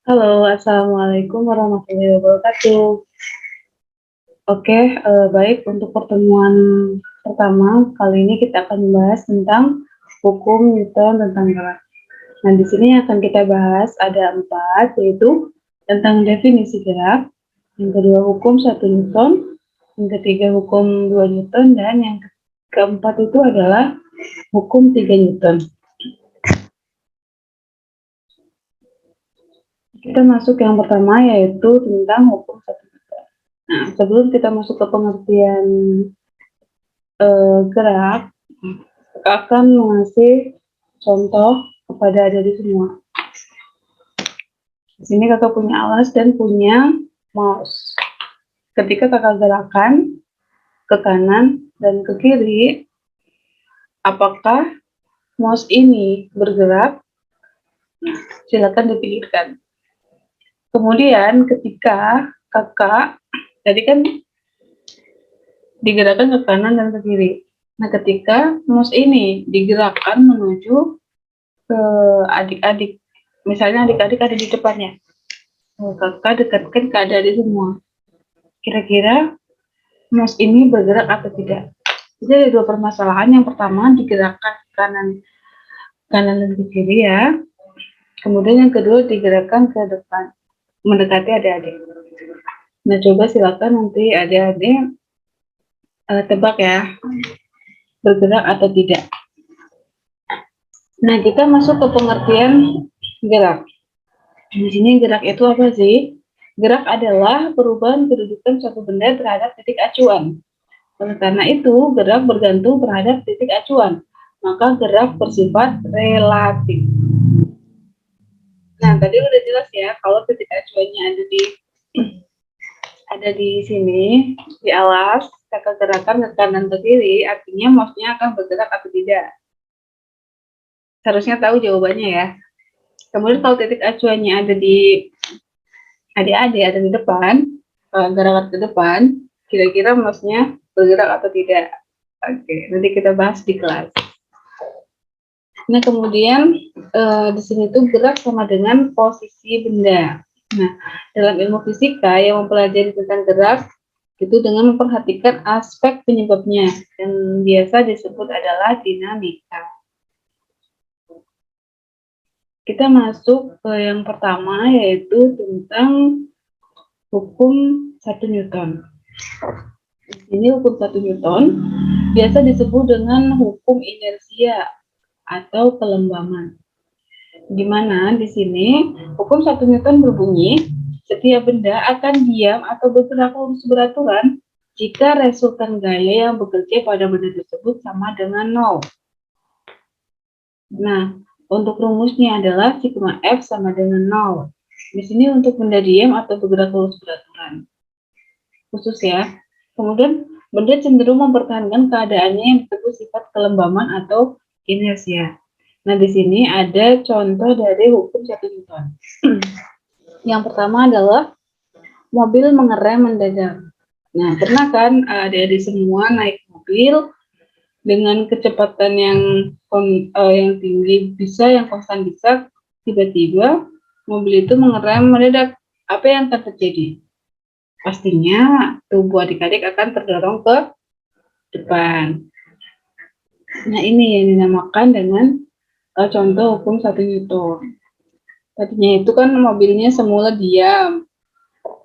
Halo, assalamualaikum warahmatullahi wabarakatuh. Oke, baik untuk pertemuan pertama kali ini kita akan membahas tentang hukum Newton tentang gerak. Nah, di sini akan kita bahas ada 4, yaitu tentang definisi gerak, yang kedua hukum 1 Newton, yang ketiga hukum 2 Newton, dan yang keempat itu adalah hukum 3 Newton. Kita masuk yang pertama yaitu tentang hukum 1 Newton. Nah, sebelum kita masuk ke pengertian gerak, akan mengasih contoh kepada adik-adik semua. Di sini kakak punya alas dan punya mouse. Ketika kakak gerakan ke kanan dan ke kiri, apakah mouse ini bergerak? Nah, silakan dipikirkan. Kemudian ketika kakak tadi kan digerakkan ke kanan dan ke kiri. Nah, ketika mouse ini digerakkan menuju ke adik-adik, misalnya adik-adik ada di depannya, kakak dekatkan ke adik-adik semua. Kira-kira mouse ini bergerak atau tidak? Jadi ada dua permasalahan. Yang pertama digerakkan kanan dan ke kiri ya. Kemudian yang kedua digerakkan ke depan, mendekati adik-adik. Nah, coba silakan nanti adik-adik tebak ya, bergerak atau tidak. Nah, kita masuk ke pengertian gerak. Di sini gerak itu apa sih? Gerak adalah perubahan kedudukan suatu benda terhadap titik acuan. Oleh karena itu, gerak bergantung terhadap titik acuan. Maka gerak bersifat relatif. Nah, tadi udah jelas ya, kalau titik acuannya ada di sini, di alas, kakak gerakan ke kanan ke kiri, artinya mouse-nya akan bergerak atau tidak. Seharusnya tahu jawabannya ya. Kemudian kalau titik acuannya ada di adik-adik, ada di depan, gerakan ke depan, kira-kira mouse-nya bergerak atau tidak. Oke, nanti kita bahas di kelas. Nah, kemudian di sini tuh gerak sama dengan posisi benda. Nah, dalam ilmu fisika yang mempelajari tentang gerak itu dengan memperhatikan aspek penyebabnya yang biasa disebut adalah dinamika. Kita masuk ke yang pertama yaitu tentang hukum 1 Newton. Ini hukum 1 Newton biasa disebut dengan hukum inersia atau kelembaman. Di mana di sini hukum 1 Newton berbunyi setiap benda akan diam atau bergerak lurus beraturan jika resultan gaya yang bekerja pada benda tersebut sama dengan 0. Nah, untuk rumusnya adalah sigma F sama dengan 0. Di sini untuk benda diam atau bergerak lurus beraturan. Khusus ya. Kemudian benda cenderung mempertahankan keadaannya yang disebut sifat kelembaman atau inersia. Nah, di sini ada contoh dari hukum 1 Newton. Yang pertama adalah mobil mengerem mendadak. Nah, pernah kan adik-adik semua naik mobil dengan kecepatan yang tinggi bisa, yang konstan bisa, tiba-tiba mobil itu mengerem mendadak. Apa yang akan terjadi? Pastinya tubuh adik-adik akan terdorong ke depan. Nah, ini yang dinamakan dengan contoh hukum 1 Newton. Tadinya itu kan mobilnya semula diam,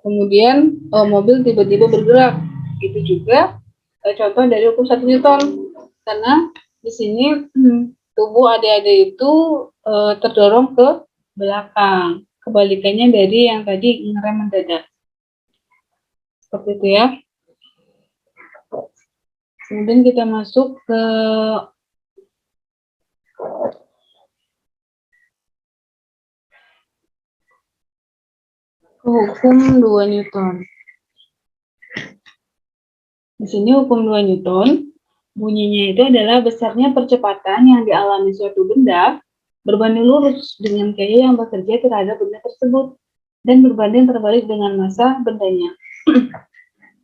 kemudian mobil tiba-tiba bergerak. Itu juga contoh dari hukum 1 Newton. Karena di sini tubuh adik-adik itu terdorong ke belakang. Kebalikannya dari yang tadi ngerem mendadak. Seperti itu ya. Kemudian kita masuk ke hukum 2 Newton. Di sini hukum 2 Newton, bunyinya itu adalah besarnya percepatan yang dialami suatu benda berbanding lurus dengan gaya yang bekerja terhadap benda tersebut dan berbanding terbalik dengan massa bendanya.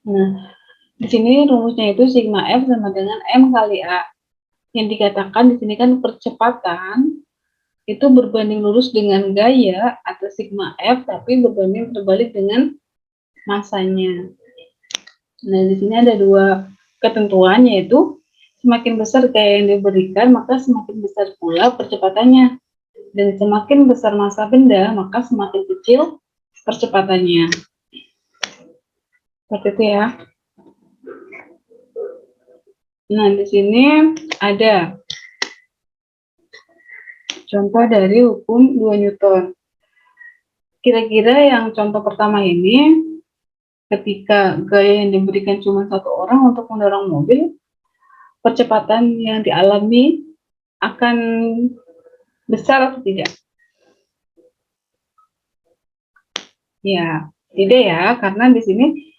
Nah, di sini rumusnya itu sigma F sama dengan M kali A. Yang dikatakan di sini kan percepatan itu berbanding lurus dengan gaya atau sigma F, tapi berbanding terbalik dengan masanya. Nah, di sini ada dua ketentuan, yaitu semakin besar gaya yang diberikan, maka semakin besar pula percepatannya. Dan semakin besar massa benda, maka semakin kecil percepatannya. Seperti itu ya. Nah, di sini ada contoh dari hukum 2 Newton. Kira-kira yang contoh pertama ini, ketika gaya yang diberikan cuma satu orang untuk mendorong mobil, percepatan yang dialami akan besar atau tidak? Ya, tidak ya, karena di sini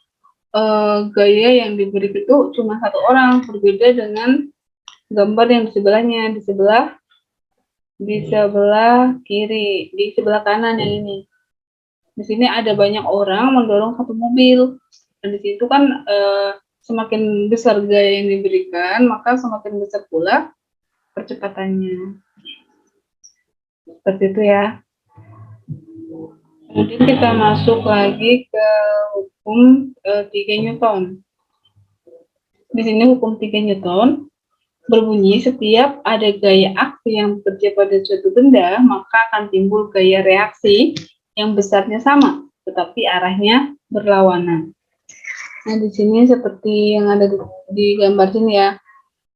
gaya yang diberi itu cuma satu orang, berbeda dengan gambar yang di sebelahnya, di sebelah kiri, di sebelah kanan yang ini. Di sini ada banyak orang mendorong satu mobil, dan di situ kan semakin besar gaya yang diberikan, maka semakin besar pula percepatannya. Seperti itu ya. Kemudian kita masuk lagi ke hukum 3 Newton. Di sini hukum 3 Newton berbunyi setiap ada gaya aksi yang bekerja pada suatu benda, maka akan timbul gaya reaksi yang besarnya sama, tetapi arahnya berlawanan. Nah, di sini seperti yang ada di gambar sini ya.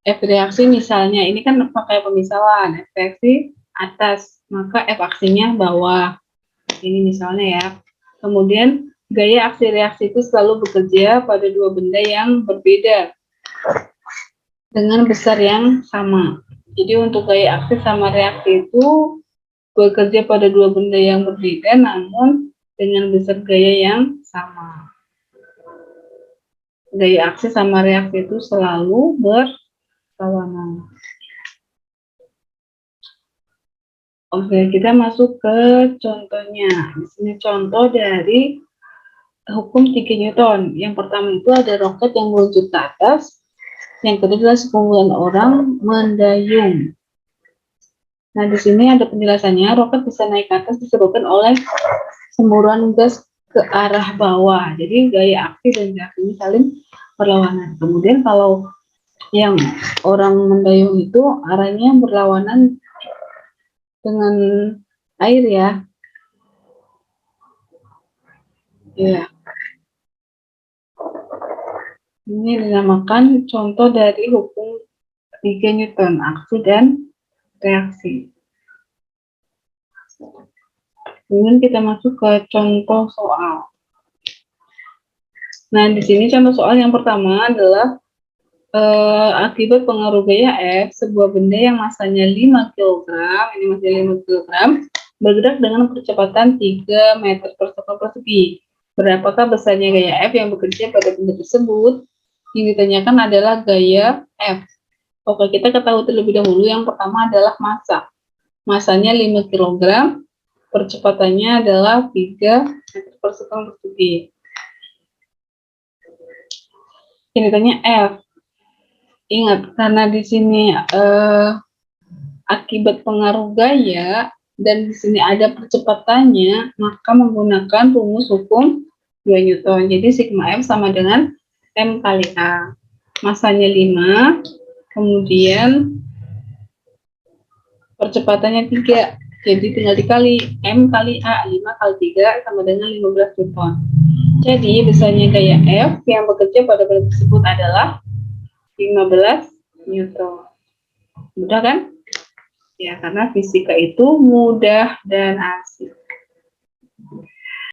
F reaksi misalnya, ini kan pakai pemisalan, F reaksi atas, maka F aksinya bawah. Ini misalnya ya. Kemudian gaya aksi reaksi itu selalu bekerja pada dua benda yang berbeda dengan besar yang sama. Jadi untuk gaya aksi sama reaksi itu bekerja pada dua benda yang berbeda namun dengan besar gaya yang sama. Gaya aksi sama reaksi itu selalu berlawanan. Oke, kita masuk ke contohnya. Di sini contoh dari hukum 3 Newton. Yang pertama itu ada roket yang meluncur ke atas. Yang kedua adalah sekumpulan orang mendayung. Nah, di sini ada penjelasannya. Roket bisa naik ke atas disebabkan oleh semburan gas ke arah bawah. Jadi gaya aksi dan reaksinya saling berlawanan. Kemudian kalau yang orang mendayung itu arahnya berlawanan dengan air ya. Ya. Ini dinamakan contoh dari hukum 3 Newton, aksi dan reaksi. Kemudian kita masuk ke contoh soal. Nah, di sini contoh soal yang pertama adalah akibat pengaruh gaya F, sebuah benda yang masanya 5 kg, ini masih 5 kg, bergerak dengan kecepatan 3 meter per second persegi. Berapakah besarnya gaya F yang bekerja pada benda tersebut? Yang ditanyakan adalah gaya F. Oke, kita ketahui terlebih dahulu yang pertama adalah massa. Massanya 5 kg, percepatannya adalah 3 meter per second persegi. Yang ditanya F. Ingat, karena di sini akibat pengaruh gaya dan di sini ada percepatannya, maka menggunakan rumus hukum 2 Newton. Jadi sigma F sama dengan M kali A. Massanya 5, kemudian percepatannya 3. Jadi tinggal dikali M kali A, 5 kali 3 sama dengan 15 Newton. Jadi besarnya gaya F yang bekerja pada benda tersebut adalah 15 Newton. Mudah kan? Ya, karena fisika itu mudah dan asik.